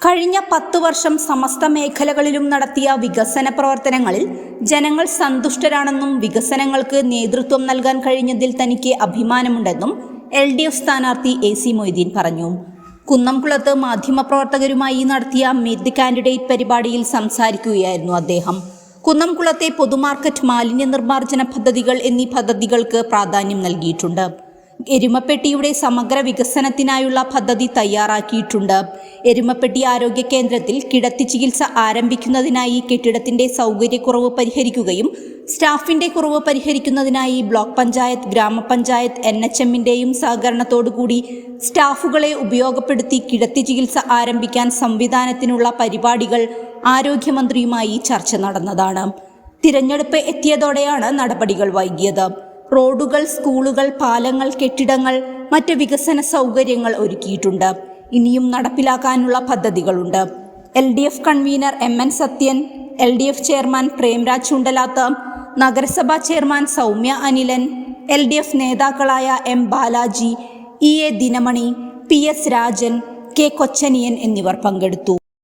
കഴിഞ്ഞ 10 വർഷം സമസ്ത മേഖലകളിലും നടത്തിയ വികസന പ്രവർത്തനങ്ങളിൽ ജനങ്ങൾ സന്തുഷ്ടരാണെന്നും വികസനങ്ങൾക്ക് നേതൃത്വം നൽകാൻ കഴിഞ്ഞതിൽ തനിക്ക് അഭിമാനമുണ്ടെന്നും LDF സ്ഥാനാർത്ഥി AC മൊയ്തീൻ പറഞ്ഞു. കുന്നംകുളത്ത് മാധ്യമപ്രവർത്തകരുമായി നടത്തിയ മീറ്റ് ദി കാൻഡിഡേറ്റ് പരിപാടിയിൽ സംസാരിക്കുകയായിരുന്നു അദ്ദേഹം. കുന്നംകുളത്തെ പൊതുമാർക്കറ്റ് മാലിന്യ നിർമ്മാർജ്ജന പദ്ധതികൾ എന്നീ പദ്ധതികൾക്ക് പ്രാധാന്യം നൽകിയിട്ടുണ്ട്. എരുമപ്പെട്ടിയുടെ സമഗ്ര വികസനത്തിനായുള്ള പദ്ധതി തയ്യാറാക്കിയിട്ടുണ്ട്. എരുമപ്പെട്ടി ആരോഗ്യ കേന്ദ്രത്തിൽ കിടത്തി ചികിത്സ ആരംഭിക്കുന്നതിനായി കെട്ടിടത്തിന്റെ സൗകര്യക്കുറവ് പരിഹരിക്കുകയും സ്റ്റാഫിന്റെ കുറവ് പരിഹരിക്കുന്നതിനായി ബ്ലോക്ക് പഞ്ചായത്ത്, ഗ്രാമപഞ്ചായത്ത്, NHMന്റെയും സഹകരണത്തോടുകൂടി സ്റ്റാഫുകളെ ഉപയോഗപ്പെടുത്തി കിടത്തി ചികിത്സ ആരംഭിക്കാൻ സംവിധാനത്തിനുള്ള പരിപാടികൾ ആരോഗ്യമന്ത്രിയുമായി ചർച്ച നടന്നതാണ്. തിരഞ്ഞെടുപ്പ് എത്തിയതോടെയാണ് നടപടികൾ വൈകിയത്. റോഡുകൾ, സ്കൂളുകൾ, പാലങ്ങൾ, കെട്ടിടങ്ങൾ, മറ്റ് വികസന സൗകര്യങ്ങൾ ഒരുക്കിയിട്ടുണ്ട്. ഇനിയും നടപ്പിലാക്കാനുള്ള പദ്ധതികളുണ്ട്. LDF convener MN Sathyan, LDF chairman Premraj Chundalath, നഗരസഭാ ചെയർമാൻ സൗമ്യ അനിലൻ, LDF നേതാക്കളായ M Balaji, EA Dinamani, PS Rajan, K Kochaniyan എന്നിവർ പങ്കെടുത്തു.